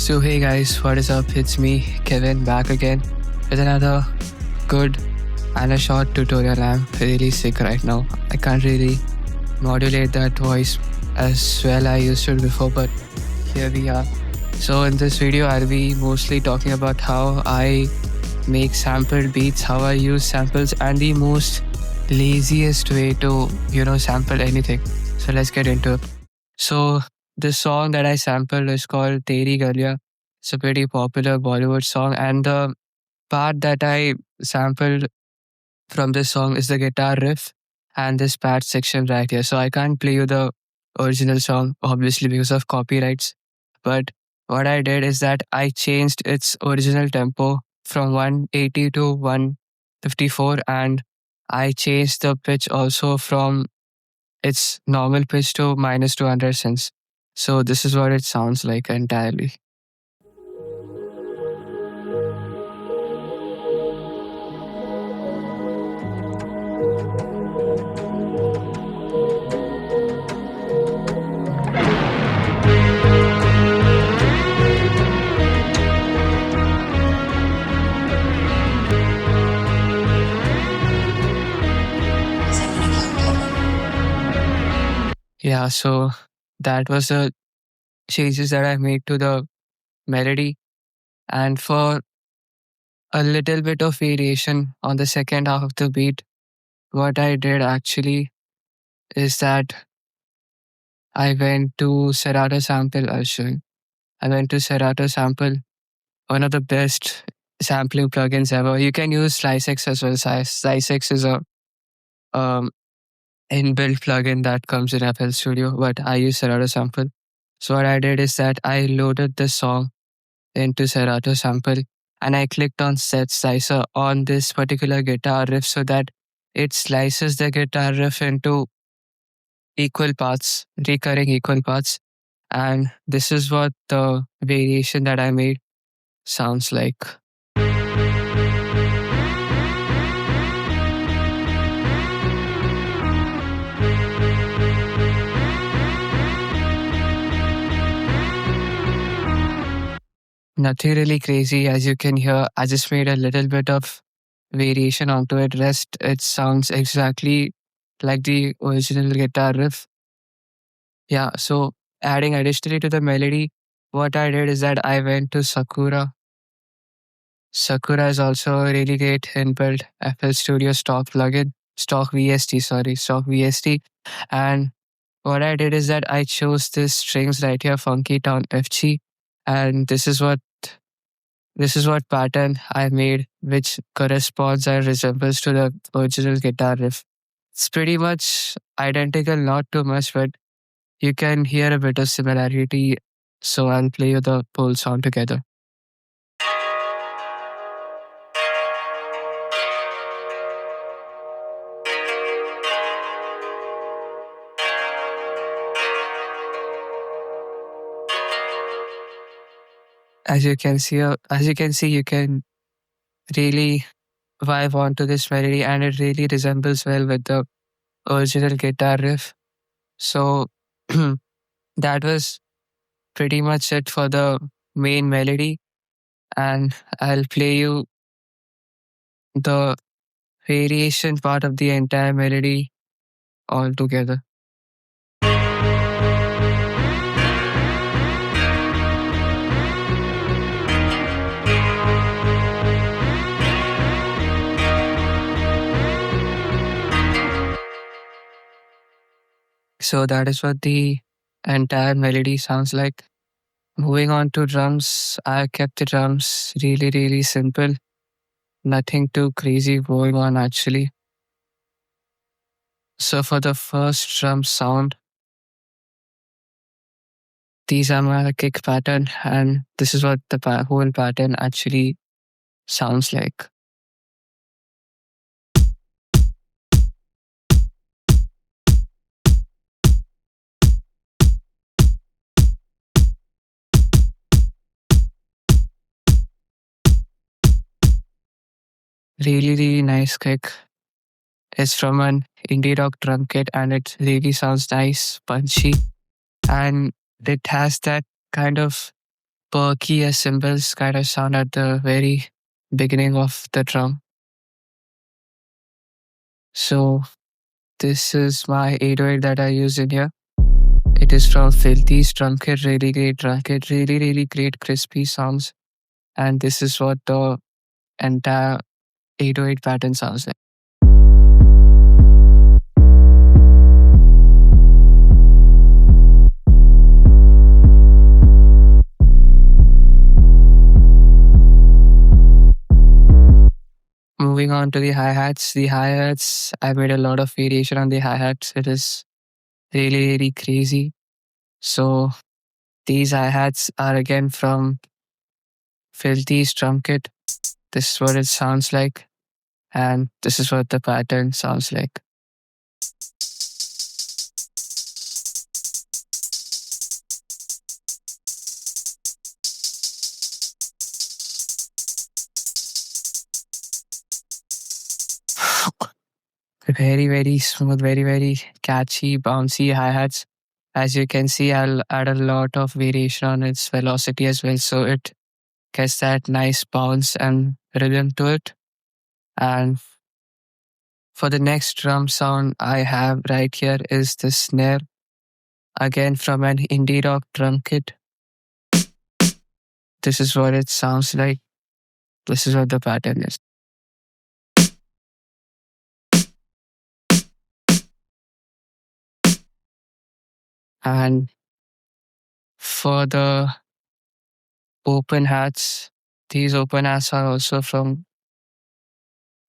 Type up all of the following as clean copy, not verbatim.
So hey guys, what is up? It's me, Kevin, back again with another good and a short tutorial. I'm really sick right now. I can't really modulate that voice as well I used to before, but here we are. So in this video, I'll be mostly talking about how I make sampled beats, how I use samples, and the most laziest way to, sample anything. So let's get into it. So the song that I sampled is called Teri Galliyan. It's a pretty popular Bollywood song, and the part that I sampled from this song is the guitar riff and this pad section right here. So I can't play you the original song, obviously, because of copyrights. But what I did is that I changed its original tempo from 180 to 154, and I changed the pitch also from its normal pitch to minus 200 cents. So this is what it sounds like entirely. Yeah, so that was the changes that I made to the melody. And for a little bit of variation on the second half of the beat, what I did actually is that I went to Serato Sample. I'll show you. I went to Serato Sample, one of the best sampling plugins ever. You can use SliceX as well. SliceX is a um, inbuilt plugin that comes in FL Studio, but I use Serato Sample. So what I did is that I loaded the song into Serato Sample and I clicked on Set Slicer on this particular guitar riff so that it slices the guitar riff into equal parts, recurring equal parts. And this is what the variation that I made sounds like. Nothing really crazy, as you can hear. I just made a little bit of variation onto it. Rest, it sounds exactly like the original guitar riff. Yeah, so adding additionally to the melody, what I did is that I went to Sakura. Sakura is also a really great inbuilt FL Studio stock plugin, stock VST. And what I did is that I chose this strings right here, Funky Town FG, and this is what pattern I made, which corresponds and resembles to the original guitar riff. It's pretty much identical, not too much, but you can hear a bit of similarity. So I'll play you the whole song together. As you can see, you can really vibe onto this melody, and it really resembles well with the original guitar riff. So that was pretty much it for the main melody, and I'll play you the variation part of the entire melody all together. So that is what the entire melody sounds like. Moving on to drums, I kept the drums really, really simple. Nothing too crazy going on actually. So for the first drum sound, these are my kick pattern, and this is what the whole pattern actually sounds like. Really, really nice kick. It's from an indie rock drum kit, and it really sounds nice, punchy, and it has that kind of perky cymbals kind of sound at the very beginning of the drum. So this is my 808 that I use in here. It is from Filthy Drum Kit, really great drum kit, really great crispy sounds. And this is what the entire 808 pattern sounds like. Moving on to the hi-hats. The hi-hats, I made a lot of variation on the hi-hats. It is really crazy. So these hi-hats are again from Filthy's drum kit. This is what it sounds like. And this is what the pattern sounds like. Very smooth, very catchy, bouncy hi-hats. As you can see, I'll add a lot of variation on its velocity as well. So it gets that nice bounce and rhythm to it. And for the next drum sound I have right here is the snare. Again from an indie rock drum kit. This is what it sounds like. This is what the pattern is. And for the open hats, these open hats are also from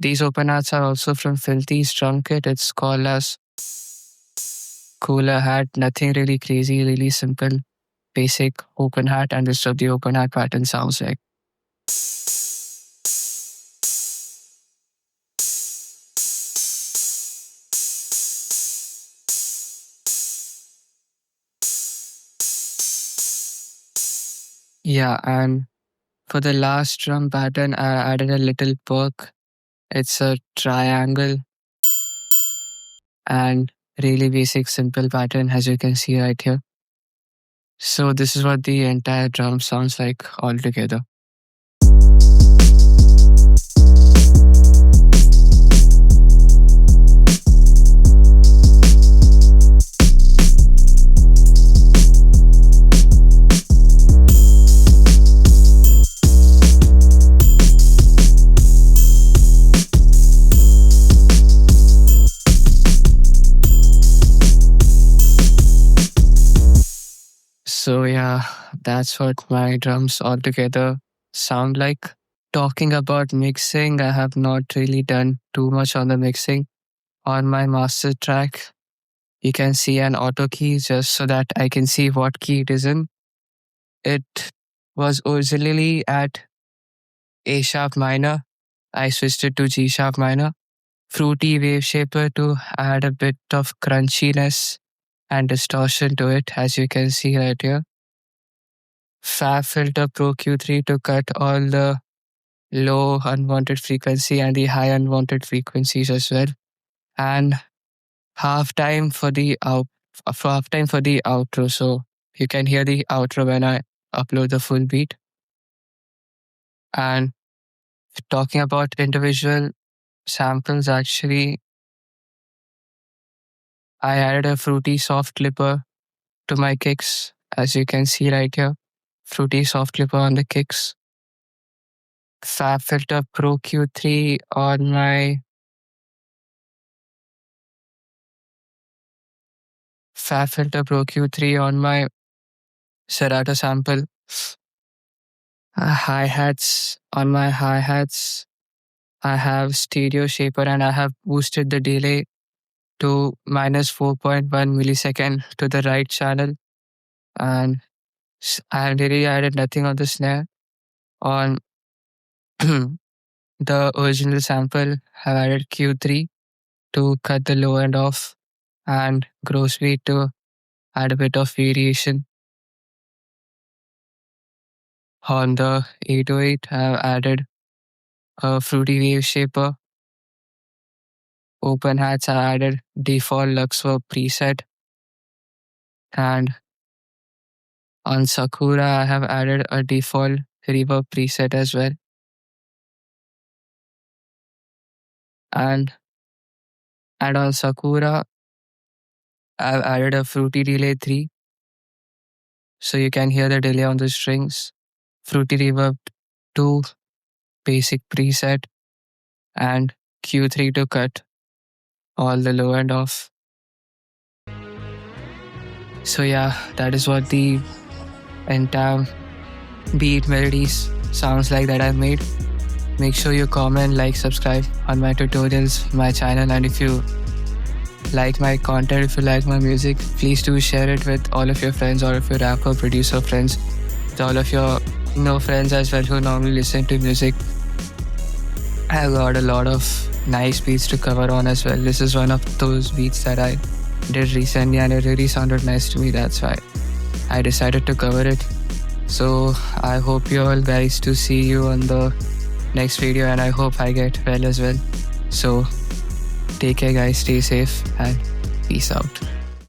Filthy's drum kit. It's called as Cooler Hat. Nothing really crazy, really simple, basic open hat, and this is what the open hat pattern sounds like. Yeah, and for the last drum pattern, I added a little perk. It's a triangle and really basic, simple pattern as you can see right here. So this is what the entire drum sounds like all together. So yeah, that's what my drums altogether sound like. Talking about mixing, I have not really done too much on the mixing. On my master track, you can see an auto key just so that I can see what key it is in. It was originally at A sharp minor. I switched it to G sharp minor. Fruity wave shaper to add a bit of crunchiness and distortion to it, as you can see right here. Fab filter Pro Q3 to cut all the low unwanted frequency and the high unwanted frequencies as well. And halftime for the halftime for the outro. So you can hear the outro when I upload the full beat. And talking about individual samples, actually, I added a fruity soft clipper to my kicks, as you can see right here. Fruity soft clipper on the kicks. Fab filter Pro Q3 on my Fab filter Pro Q3 on my Serato sample. Hi-hats. On my hi-hats, I have stereo shaper and I have boosted the delay to minus 4.1 millisecond to the right channel. And I really added nothing on the snare. On the original sample, I've added Q3 to cut the low end off and gross beat to add a bit of variation. On the 808, I've added a fruity wave shaper. Open hats, I added default Luxor preset. And On Sakura, I have added a default reverb preset as well. And on Sakura, I've added a fruity delay 3, so you can hear the delay on the strings. Fruity reverb 2, basic preset, and Q3 to cut all the low end off. So yeah, that is what the entire beat melodies sounds like that I've made. Make sure you comment, like, subscribe on my tutorials, my channel, and if you like my content, if you like my music, please do share it with all of your friends, all of your rapper, producer friends, with all of your friends as well who normally listen to music. I've got a lot of nice beats to cover on as well. This is one of those beats that I did recently and it really sounded nice to me. That's why I decided to cover it. So I hope you all guys to see you on the next video, and I hope I get well as well. So take care guys, stay safe, and peace out.